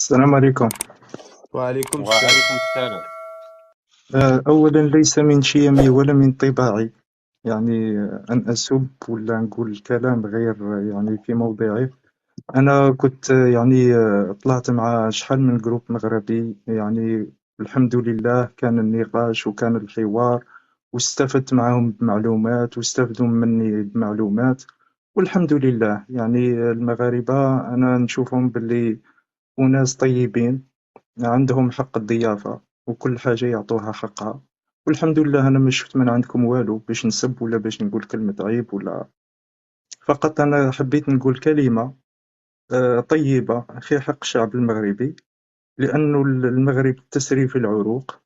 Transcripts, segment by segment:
السلام عليكم. وعليكم السلام. وعليكم السلام. أولا ليس من شيمي ولا من طباعي يعني أن أسب ولا نقول كلام غير يعني في موضعه. أنا كنت يعني طلعت مع شحال من جروب مغربي، يعني الحمد لله كان النقاش وكان الحوار، واستفدت معهم بمعلومات واستفدوا مني بمعلومات، والحمد لله. يعني المغاربة أنا نشوفهم باللي أناس طيبين، عندهم حق الضيافة وكل حاجة يعطوها حقها، والحمد لله. أنا ما شفت من عندكم والو باش نسب ولا باش نقول كلمة عيب ولا. فقط أنا حبيت نقول كلمة طيبة في حق الشعب المغربي، لأنه المغرب تسري في العروق،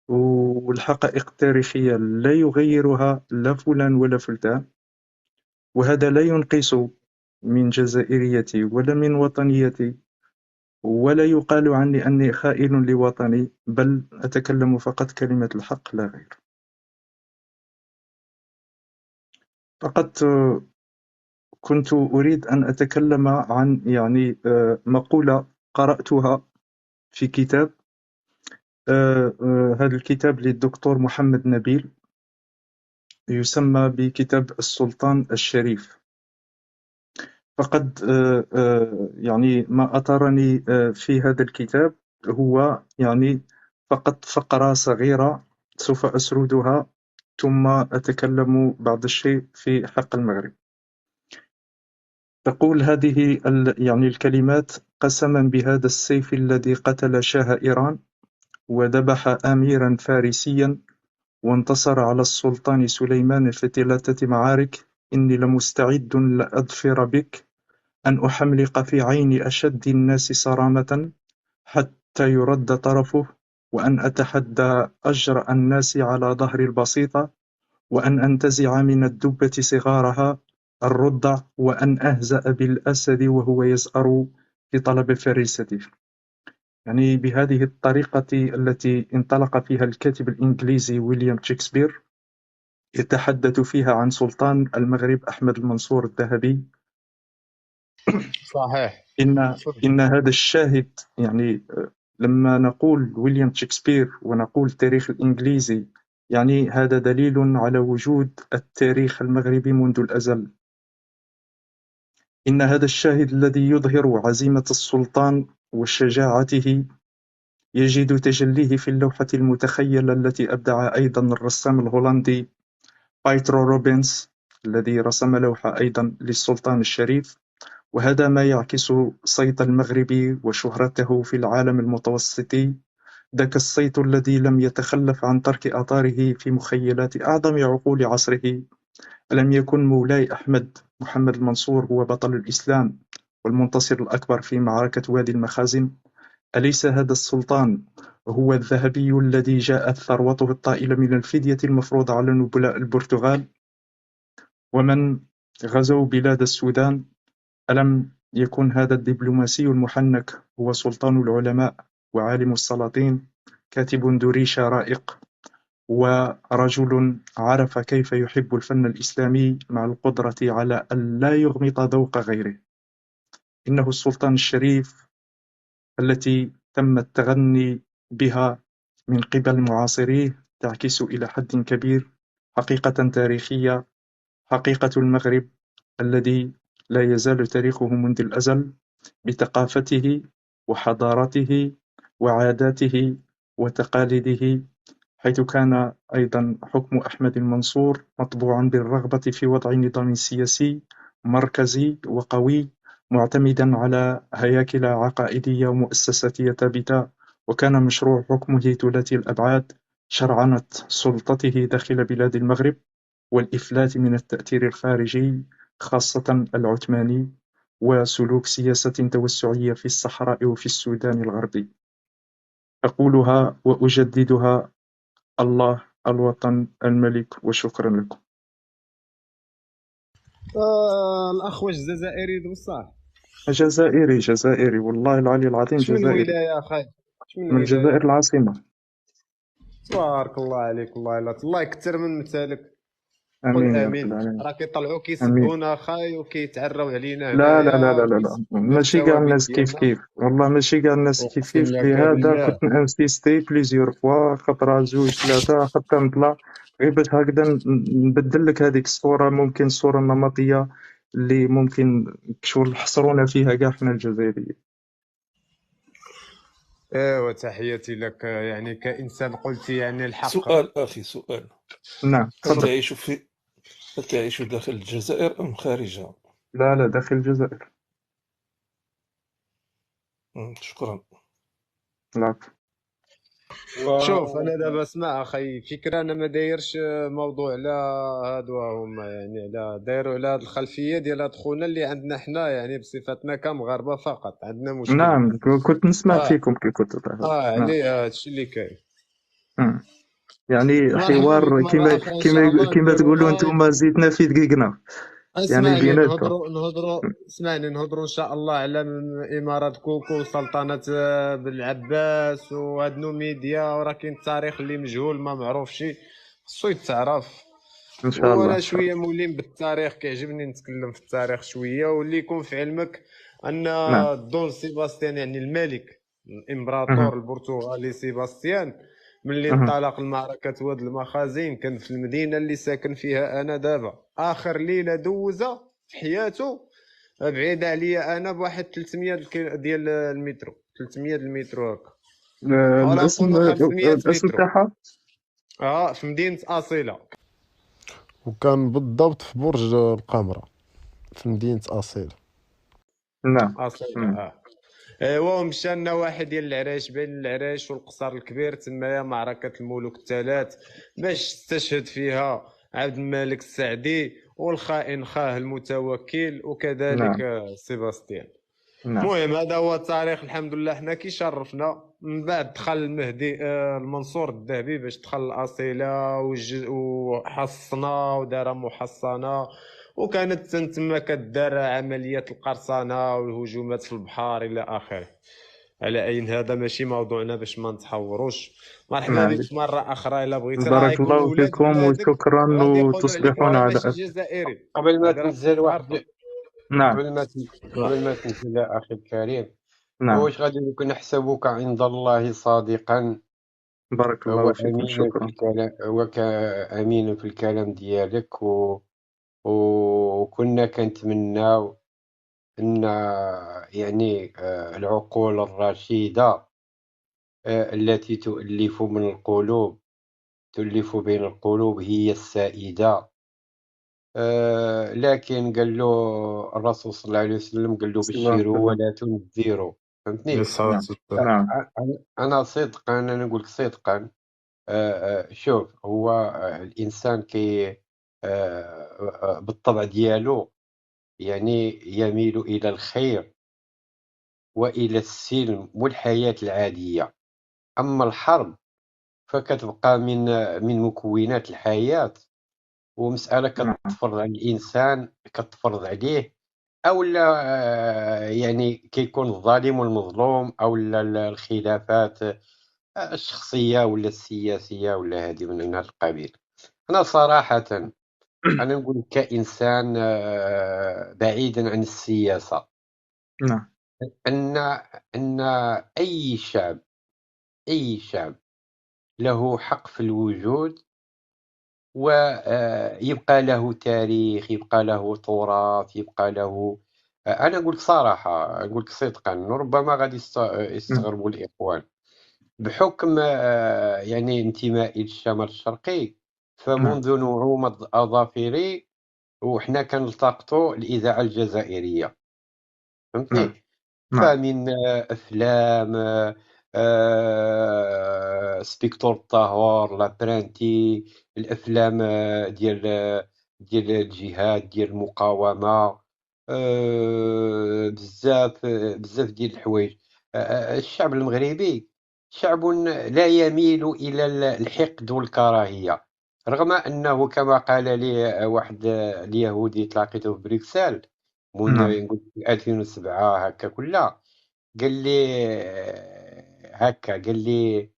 والحقائق التاريخية لا يغيرها لا فلان ولا فلتان، وهذا لا ينقص من جزائريتي ولا من وطنيتي، ولا يقال عني أني خائن لوطني، بل أتكلم فقط كلمة الحق لا غير. فقط كنت أريد أن أتكلم عن يعني مقولة قرأتها في كتاب. هذا الكتاب للدكتور محمد نبيل، يسمى بكتاب السلطان الشريف. فقد يعني ما أثارني في هذا الكتاب هو يعني فقط فقرة صغيرة سوف أسردها، ثم أتكلم بعض الشيء في حق المغرب. تقول هذه يعني الكلمات: قسما بهذا السيف الذي قتل شاه إيران وذبح أميرا فارسيا وانتصر على السلطان سليمان في 3 معارك، إني لمستعد لأظفر بك، أن أحملق في عين أشد الناس صرامة حتى يرد طرفه، وأن أتحدى أجرأ الناس على ظهر البسيطة، وأن أنتزع من الدبة صغارها الرضع، وأن أهزأ بالأسد وهو يزأر في طلب فريسته. يعني بهذه الطريقة التي انطلق فيها الكاتب الإنجليزي ويليام شكسبير، يتحدث فيها عن سلطان المغرب أحمد المنصور الذهبي. صحيح. إن هذا الشاهد، يعني لما نقول ويليام شكسبير ونقول التاريخ الإنجليزي، يعني هذا دليل على وجود التاريخ المغربي منذ الأزل. إن هذا الشاهد الذي يظهر عزيمة السلطان وشجاعته يجد تجليه في اللوحة المتخيلة التي أبدع أيضا الرسام الهولندي بايترو روبنز، الذي رسم لوحة أيضا للسلطان الشريف. وهذا ما يعكس صيت المغرب وشهرته في العالم المتوسطي، ذاك الصيت الذي لم يتخلف عن ترك آثاره في مخيلات أعظم عقول عصره. ألم يكن مولاي أحمد محمد المنصور هو بطل الإسلام والمنتصر الأكبر في معركة وادي المخازن؟ أليس هذا السلطان هو الذهبي الذي جاءت ثروته الطائلة من الفدية المفروضة على نبلاء البرتغال ومن غزوا بلاد السودان؟ ألم يكن هذا الدبلوماسي المحنك هو سلطان العلماء وعالم السلاطين، كاتب دريشة رائق، ورجل عرف كيف يحب الفن الإسلامي مع القدرة على أن لا يغمض ذوق غيره؟ إنه السلطان الشريف التي تم التغني بها من قبل معاصريه، تعكس إلى حد كبير حقيقة تاريخية، حقيقة المغرب الذي لا يزال تاريخه منذ الأزل بثقافته وحضارته وعاداته وتقاليده، حيث كان أيضا حكم أحمد المنصور مطبوعا بالرغبة في وضع نظام سياسي مركزي وقوي، معتمدا على هياكل عقائدية ومؤسساتية ثابتة. وكان مشروع حكمه ثلاثي الأبعاد: شرعنة سلطته داخل بلاد المغرب، والإفلات من التأثير الخارجي خاصة العثماني، وسلوك سياسة توسعية في الصحراء وفي السودان الغربي. أقولها وأجددها: الله، الوطن، الملك، وشكرا لكم. الأخ واش جزائري بصح؟ جزائري والله العلي العظيم، اش من جزائري، ولاية أخي؟ اش من من ولاية؟ الجزائر العاصمة. تبارك الله عليك، الله يكثر من مثالك. قل امين يا رب امين. العالمين. راه كيطلعوا امين. كيسبونا اخاي وكيتعراو علينا لا لا لا هنايا لا لا لا، وكيسبوا لنا ماشي كاع الثوابت الناس كيف ديالنا. كيف، والله ماشي كاع الناس كيف اقسم كيف، لك لهذا بالله. كنت نانسيستي بليزيور فوا، خطرة زوج ثلاثة حتى نطلع، غير باش هكذا نبدل لك هذيك الصورة، ممكن الصورة النمطية اللي ممكن شغل حصرونا فيها كاع حنا الجزائريين. ايوا تحياتي لك، يعني كإنسان قلت يعني الحق. سؤال أخي، سؤال. نعم هل تفضل. تعيش داخل الجزائر أم خارجها؟ لا لا، داخل الجزائر. شكرا. العفو. شوف انا دابا اسمع اخي فكره، انا ما دايرش موضوع على هادو هما، يعني على دايروا على هاد الخلفيه ديال هاد خونا اللي عندنا حنا، يعني بصفتنا كمغاربه فقط عندنا مشكله. نعم كنت نسمع اه فيكم كي كنت تهضر. نعم. عليه هادشي اللي كاين. مم. يعني مرحبا بك حوار مره كيما اخرى ان شاء كيما الله كيما نديروا تقولوا لايف. انتم زيتنا في دقيقنا، يعني اسمعني بيناتهم. اسمعني نهضروا ان شاء الله على امارات كوكو وسلطنه بن عباس وهاد نوميديا، وراه كاين التاريخ اللي مجهول ما معروفش، خصو يتعرف. ان شاء الله وانا ان شاء شويه الله. مولين بالتاريخ، كيعجبني نتكلم في التاريخ شويه، واللي يكون في علمك ان نعم. دون سيباستيان يعني الملك مهم. الامبراطور البرتغالي سيباستيان، ملي مهم. انطلق لمعركه واد المخازين كان في المدينه اللي ساكن فيها انا دابا. اخر ليله دوزها في حياته بعيده عليا انا بواحد 300 ديال المترو، 300 المترو هكا، ولا الاسم، نقولوا 500 الاسم مترو. تاعها. في مدينه اصيله. وكان بالضبط في برج القمرة في مدينة أصيل. نعم. اصيله مم. ايوا، ومشى لنا واحد ديال العراش بين العراش والقصر الكبير، تمايا معركة الملوك الثلاث، باش استشهد فيها عبد الملك السعدي والخائن خاه المتوكل وكذلك نعم. سيباستيان. نعم. المهم هذا هو التاريخ، الحمد لله حنا كي شرفنا. من بعد دخل المهدي المنصور الذهبي باش دخل الأصيلة وحصنا ودار محصنة، وكانت تما كدار عمليات القرصنة والهجومات في البحار إلى آخره. على أي هذا ماشي موضوعنا باش ما نتحوروش. مرحبا بك نعم. في مرة أخرى إلا بغيتي، راه بارك يكونوا الله ولاد فيكم بلادك وشكرا، غادي يقولوا عليك وتصبحون راه على ماشي ألف. جزائري. قبل ما هذا راه تنزل خصك تعرفها. نعم. قبل ما قبل ما تنزل أخي الكريم، نعم. واش غادي نكون نحسبك عند الله صادقا بارك الله فيكم، وأمينا في شكرا. الكلام، وكأمين في الكلام ديالك وكنا كنتمناو أن يعني العقول الرشيدة التي تؤلف بين القلوب هي السائدة. لكن قال له الرسول صلى الله عليه وسلم، قال له صلى الله عليه بشروا وسلم. ولا تنذروا. فهمتني؟ الصلاة نعم. والسلام. نعم. أنا صدقا، أنا نقول لك صدقا، شوف هو الإنسان كي بالطبع ديالو يعني يميل إلى الخير وإلى السلم والحياة العادية. أما الحرب فكتبقى من مكونات الحياة، ومسألة نعم. كتفرض على الإنسان، كتفرض عليه، أولا يعني كيكون الظالم والمظلوم، أولا الخلافات الشخصية ولا السياسية ولا هذه من هذا القبيل. أنا صراحة أنا نقول كإنسان بعيدا عن السياسة، نعم. أن أن أي شعب، أي شعب له حق في الوجود، ويبقى له تاريخ، يبقى له تراث، يبقى له أنا أقول لك صراحة، أقول لك صدقا، ربما غادي نعم. يستغربوا الإخوان بحكم يعني انتمائي للشمال الشرقي، نعم. فمنذ نعومة أظافري وحنا كنلتقطوا الإذاعة الجزائرية. نعم. فهمتني؟ نعم. فمن أفلام سبيكتور الطاهور، لابرانتي، الأفلام ديال الجهاد، ديال المقاومة، بزاف بزاف ديال الحوايج. الشعب المغربي شعب لا يميل إلى الحقد والكراهية، رغم أنه كما قال لي واحد اليهودي تلاقيته في بروكسل نعم. نقول في 2007 هكا كلها، قال لي هكا، قال لي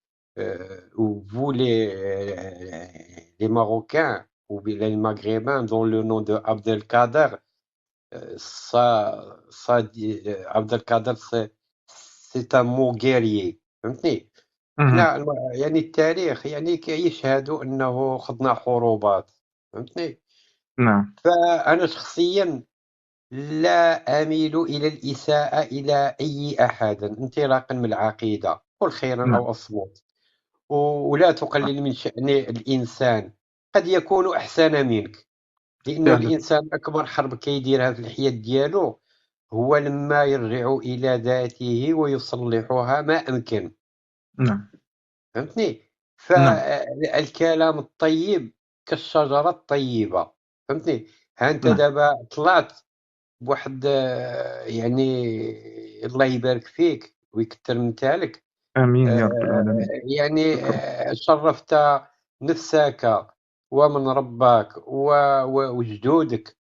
vous les Marocains les Maghrébins, dont le nom de Abdelkader, Abdelkader, c'est un mot guerrier. فهمتني؟ حنا يعني التاريخ يعني يشهدوا أنه خضنا حروبات. فهمتني؟ نعم فأنا شخصيا لا أميل إلى الإساءة إلى أي أحد انطلاقا من العقيدة، قل خيرا نعم أو أصمت، ولا تقلل من شأن الإنسان، قد يكون أحسن منك، لأن فعلا الإنسان أكبر حرب كيديرها في الحياة ديالو هو لما يرجع إلى ذاته ويصلحها ما أمكن. نعم فهمتني؟ نعم فالكلام الطيب كالشجرة الطيبة. فهمتني؟ ها أنت نعم دابا طلعت بواحد يعني الله يبارك فيك ويكثر من تالك، آمين يا رب العالمين. يعني شكرا شرفت نفسك ومن رباك وجدودك،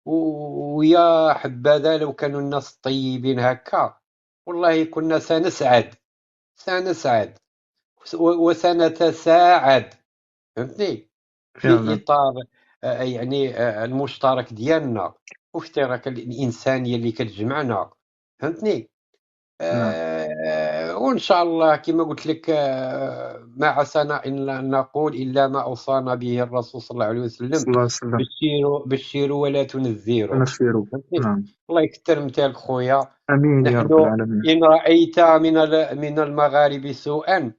ويا حبذا لو كانوا الناس طيبين هكا والله كنا سنسعد وسنتساعد. فهمتني؟ في فعلا إطار يعني المشترك ديالنا واشتراك الإنسانية اللي كتجمعنا. فهمتني؟ نعم وإن شاء الله كما قلت لك ما عسانا إن نقول إلا ما أوصانا به الرسول صلى الله عليه صلى وسلم: الله عليه وسلم. بشروا ولا تنذروا. نفيرو. فهمتني؟ نعم الله يكثر مثالك خويا. آمين يا رب نحن العالمين. إن رأيت من المغاربة سوءا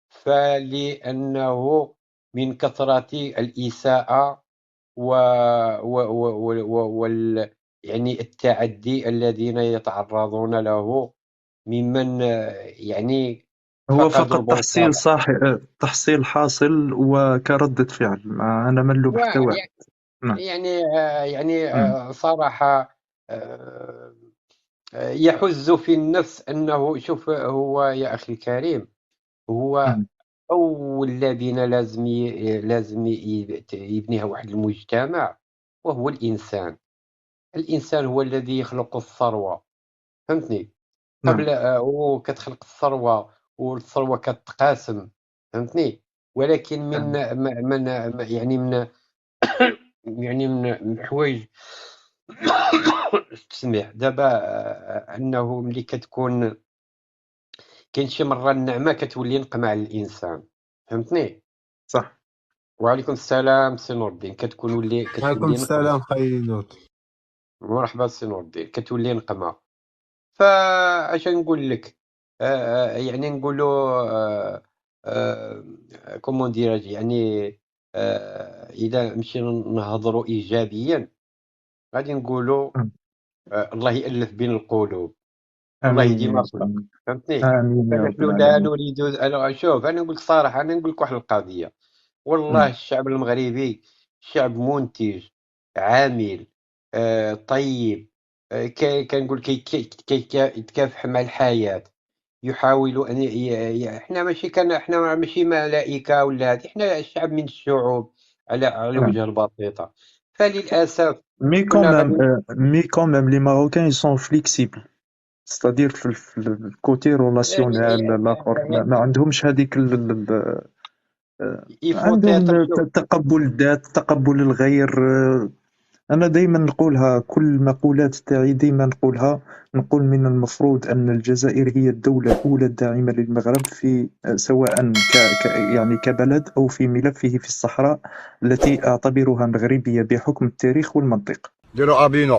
فلأنه من كثرة الإساءة و... يعني التعدي الذين يتعرضون له ممن يعني هو فقدوا فقط تحصيل البصر. تحصيل حاصل وكردة فعل، ما أنا منلو بحتى واحد. نعم يعني مم. صراحة يحز في النفس أنه شوف هو يا أخي الكريم، هو مم. أول لبنة لازم يبنيها واحد المجتمع وهو الإنسان. الإنسان هو الذي يخلق الثروة. فهمتني؟ نعم قبل وكتخلق الثروة والثروة كتقاسم. فهمتني؟ ولكن من فعلا. من يعني من يعني من الحوايج تسمح دابا أنه ملي كتكون كاين شي مرة النعمة كتولي نقمة على الإنسان. فهمتني؟ صح وعليكم السلام سي نور الدين. كتولي عليكم نقمة. السلام خي نوت. مرحبا سي نور الدين. كتولي نقمة. فاش نقول لك يعني نقولوا كومون ديراج يعني إذا مشينا نهضروا إيجابيا غادي نقولوا مم. الله يألف بين القلوب والله آمين يديم يا رب خلق. العالمين. فهمتني؟ آمين يا رب فنحن لا العالمين. نريد شوف أنا نقول لك صراحة، أنا نقول لك واحد القضية. والله نعم الشعب المغربي شعب منتج عامل طيب، كنقول يتكافح مع الحياة، يحاول أن إحنا ماشي إحنا ماشي ملائكة ولا هادي، إحنا شعب من الشعوب على نعم. وجه البسيطة. فللأسف Mais quand كنا même, غادي les Marocains, ils sont flexibles. C'est-à-dire في الكوتي ريلاسيونيل الاخر ما عندهمش هذيك يفوتيت عندهم شوف. تقبل الذات، تقبل الغير. انا دائما نقولها، كل المقولات تاعي دائما نقولها، نقول من المفروض ان الجزائر هي الدولة الاولى الداعمة للمغرب في سواء يعني كبلد او في ملفه في الصحراء التي اعتبرها مغربية بحكم التاريخ والمنطق. ديروا ابينو